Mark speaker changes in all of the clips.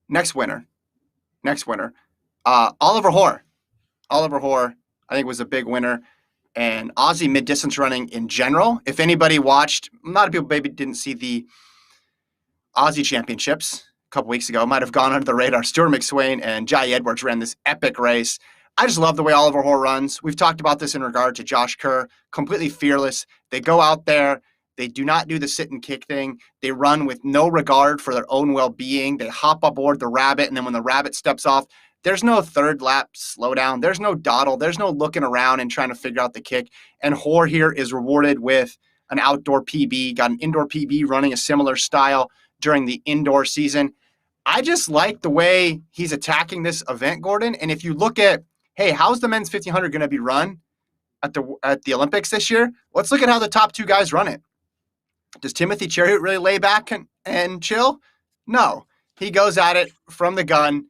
Speaker 1: Next winner. Oliver Hoare. I think, was a big winner. And Aussie mid-distance running in general. If anybody watched, a lot of people maybe didn't see the Aussie Championships a couple weeks ago. Might have gone under the radar. Stuart McSwain and Jai Edwards ran this epic race. I just love the way Oliver Hoare runs. We've talked about this in regard to Josh Kerr. Completely fearless. They go out there. They do not do the sit and kick thing. They run with no regard for their own well-being. They hop aboard the rabbit, and then when the rabbit steps off, there's no third lap slowdown. There's no dawdle. There's no looking around and trying to figure out the kick. And Hoare here is rewarded with an outdoor PB, got an indoor PB running a similar style during the indoor season. I just like the way he's attacking this event, Gordon. And if you look at, hey, how's the men's 1500 going to be run at the Olympics this year? Let's look at how the top two guys run it. Does Timothy Cheruiyot really lay back and chill? No. He goes at it from the gun,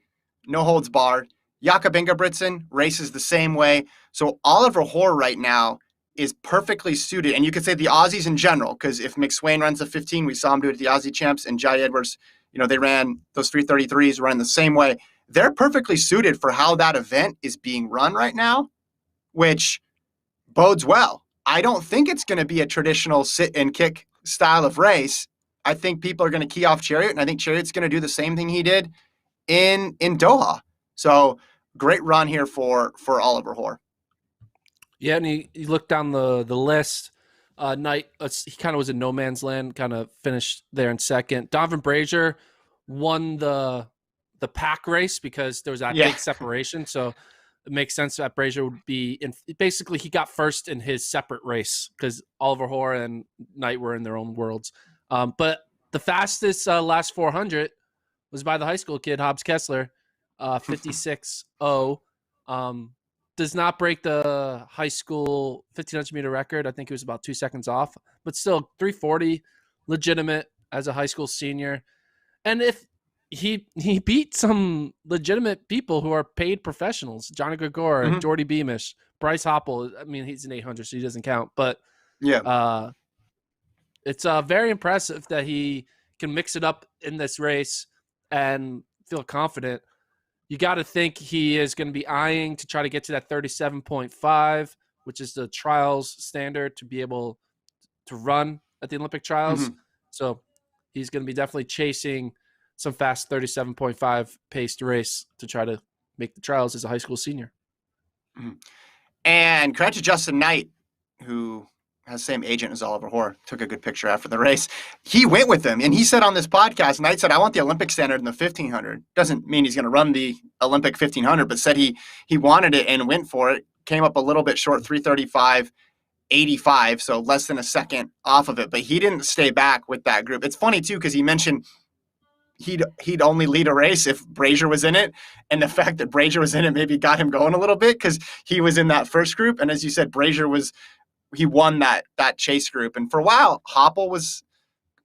Speaker 1: no holds barred. Jakob Ingebrigtsen races the same way. So Oliver Hoare right now is perfectly suited. And you could say the Aussies in general, because if McSwain runs a 15, we saw him do it at the Aussie Champs, and Jai Edwards, they ran those 333s, running the same way. They're perfectly suited for how that event is being run right now, which bodes well. I don't think it's going to be a traditional sit and kick style of race. I think people are going to key off Cheruiyot, and I think Cheruiyot's going to do the same thing he did in Doha. So great run here for Oliver Hoare.
Speaker 2: Yeah, and you look down the list. Knight, he kind of was in no man's land, kind of finished there in second. Donovan Brazier won the pack race because there was that big separation. So it makes sense that Brazier would be in. Basically, he got first in his separate race because Oliver Hoare and Knight were in their own worlds. But the fastest last 400 was by the high school kid, Hobbs Kessler, 56.0. Does not break the high school 1500-meter record. I think it was about 2 seconds off, but still 340, legitimate as a high school senior. And if he beat some legitimate people who are paid professionals, Johnny Gregor, Jordy Beamish, Bryce Hoppel. I mean, he's an 800, so he doesn't count. But yeah, it's very impressive that he can mix it up in this race and feel confident. You got to think he is going to be eyeing to try to get to that 37.5, which is the trials standard to be able to run at the Olympic trials. So he's going to be definitely chasing some fast 37.5 paced race to try to make the trials as a high school senior.
Speaker 1: And credit to Justyn Knight, who has the same agent as Oliver Hoare, took a good picture after the race. He went with him, and he said on this podcast, Knight said, I want the Olympic standard in the 1500. Doesn't mean he's going to run the Olympic 1500, but said he wanted it and went for it. Came up a little bit short, 335.85, so less than a second off of it, but he didn't stay back with that group. It's funny, too, because he mentioned he'd only lead a race if Brazier was in it, and the fact that Brazier was in it maybe got him going a little bit because he was in that first group, and as you said, Brazier he won that chase group. And for a while, Hoppel was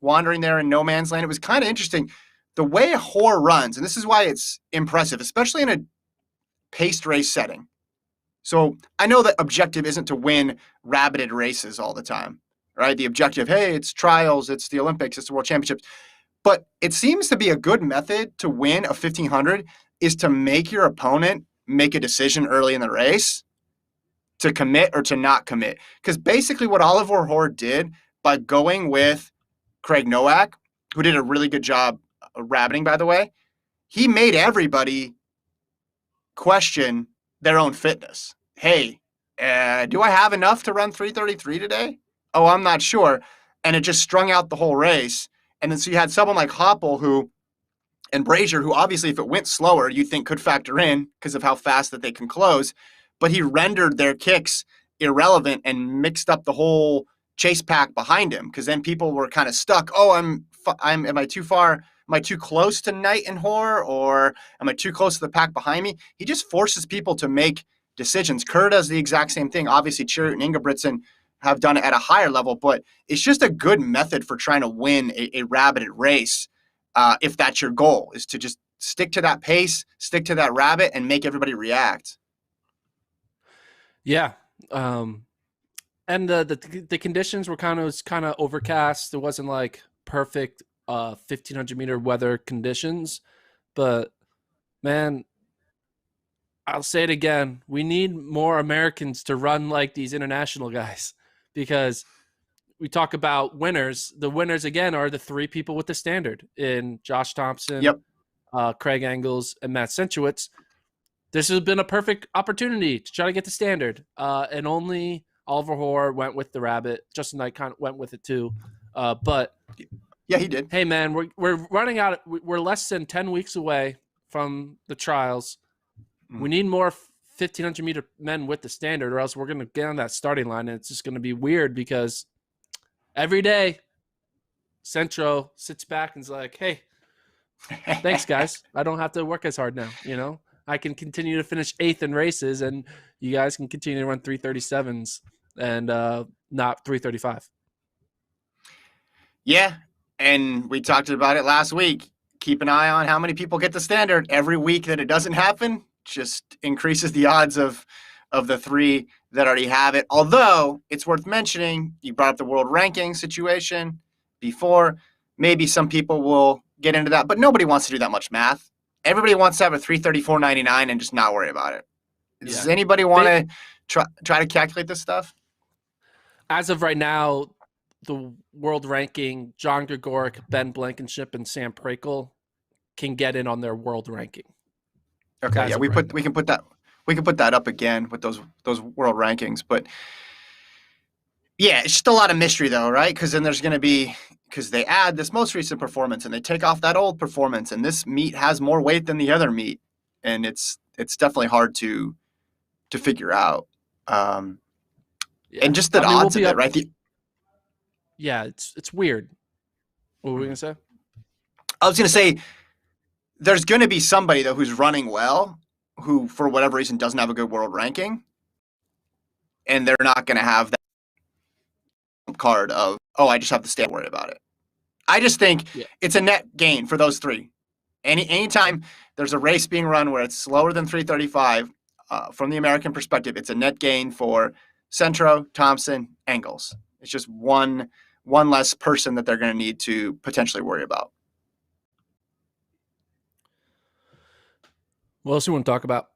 Speaker 1: wandering there in no man's land. It was kind of interesting the way Hoare runs, and this is why it's impressive, especially in a paced race setting. So I know that objective isn't to win rabbited races all the time, right? The objective, hey, it's trials, it's the Olympics, it's the World Championships. But it seems to be a good method to win a 1500 is to make your opponent make a decision early in the race to commit or to not commit. Because basically what Oliver Hoare did by going with Craig Nowak, who did a really good job rabbiting, by the way, he made everybody question their own fitness. Hey, do I have enough to run 333 today? Oh, I'm not sure. And it just strung out the whole race. And then so you had someone like Hoppel and Brazier, who obviously if it went slower, you think could factor in because of how fast that they can close. But he rendered their kicks irrelevant and mixed up the whole chase pack behind him because then people were kind of stuck. Oh, am I too far? Am I too close to Knight and Hoare, or am I too close to the pack behind me? He just forces people to make decisions. Kerr does the exact same thing. Obviously, Cheruiyot and Ingebrigtsen have done it at a higher level, but it's just a good method for trying to win a rabbited race. If that's your goal, is to just stick to that pace, stick to that rabbit, and make everybody react.
Speaker 2: Yeah. And the conditions were kind of overcast. It wasn't like perfect 1500 meter weather conditions, But man, I'll say it again. We need more Americans to run like these international guys, because we talk about winners. The winners, again, are the three people with the standard in Josh Thompson,
Speaker 1: Yep.
Speaker 2: Craig Engels, and Matt Sensuitz. This has been a perfect opportunity to try to get the standard. And only Oliver Hoare went with the rabbit. Justyn Knight kind of went with it too. But
Speaker 1: yeah, he did.
Speaker 2: Hey, man, we're running out. We're less than 10 weeks away from the trials. We need more 1500-meter men with the standard, or else we're going to get on that starting line, and it's just going to be weird, because every day Centro sits back and is like, hey, thanks, guys. I don't have to work as hard now. I can continue to finish 8th in races, and you guys can continue to run 3:37s and not 3:35.
Speaker 1: Yeah, and we talked about it last week. Keep an eye on how many people get the standard. Every week that it doesn't happen just increases the odds of the three that already have it. Although it's worth mentioning, you brought up the world ranking situation before. Maybe some people will get into that, but nobody wants to do that much math. Everybody wants to have a 334.99 and just not worry about it. Does anybody want to try to calculate this stuff?
Speaker 2: As of right now, the world ranking, John Gregoric, Ben Blankenship, and Sam Prakel can get in on their world ranking.
Speaker 1: Okay, yeah, we can put that up again with those world rankings, but yeah, it's just a lot of mystery though, right? Because then there's going to be, because they add this most recent performance and they take off that old performance, and this meet has more weight than the other meet, and it's definitely hard to figure out. And just the odds of it, right?
Speaker 2: Yeah, it's weird. What were we gonna say?
Speaker 1: I was gonna say there's gonna be somebody though who's running well, who for whatever reason doesn't have a good world ranking, and they're not gonna have that card of, oh, I just have to stay and worry about it. I just think it's a net gain for those three. Anytime there's a race being run where it's slower than 3:35, from the American perspective, it's a net gain for Centro, Thompson, Engels. It's just one less person that they're going to need to potentially worry about.
Speaker 2: What else do you want to talk about?